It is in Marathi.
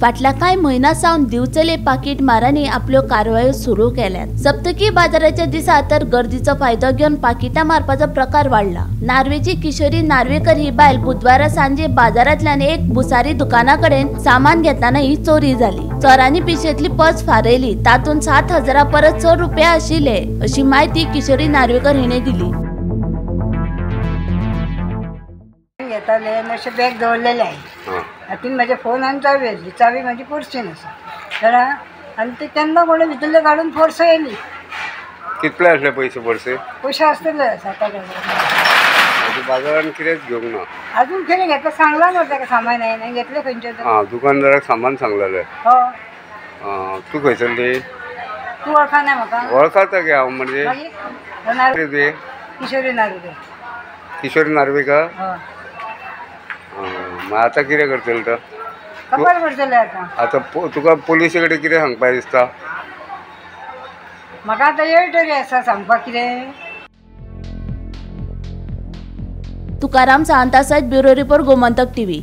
फाटल्या कांय म्हयन्यां सावन दिवचले पाकीट मारांनी आपल्यो कारवायो सुरू केल्यात। सप्तकी बाजाराच्या दिसा तर गर्दीचो फायदो घेवन पाकिटां मारपाचो प्रकार वाढला। नार्वेची किशोरी नार्वेकर ही बायल बुधवारा सांजे बाजारांतल्यान एक भुसारी दुकाना कडेन सामान घेताना ही चोरी जाली। चोरांनी पिशेंतली पर्स फारयली, तातूंत 7,000 परस चड रुपया आशिल्ले, अशी माहिती किशोरी नार्वेकर हिणे दिली। मातशें बॅग दवरलेलें आहे, हातीन म्हाजे फोन आनी चावी म्हाजी पर्सीन आसा कळ्ळें। आनी ते केन्ना कोणे भितरले काडून पर्स येयली। कितले आसले पयशे आसतले 7,000। बाजारान कितेंच घेवंक ना अजून कितें घेतलं सांगला न्हू ताका सामान येना घेतले खंयचे दुकानदाराक सामान सांगलेलें। हो तूं खंयसरली? तूं वळखना म्हाका? वळखता गे हांव म्हणजे किशोरी नार्वेकर। किशोरी नार्वेकर? हय। मग आता कितें करतले तर? खबर करतले आता तुका पुलिसे कडेन कितें सांगपाक दिसता? म्हाका आतां येळ तरी आसा सांगपाक कितें। तुकाराम सावंता सयत ब्युरो रिपोर्ट गोमंतक टीव्ही।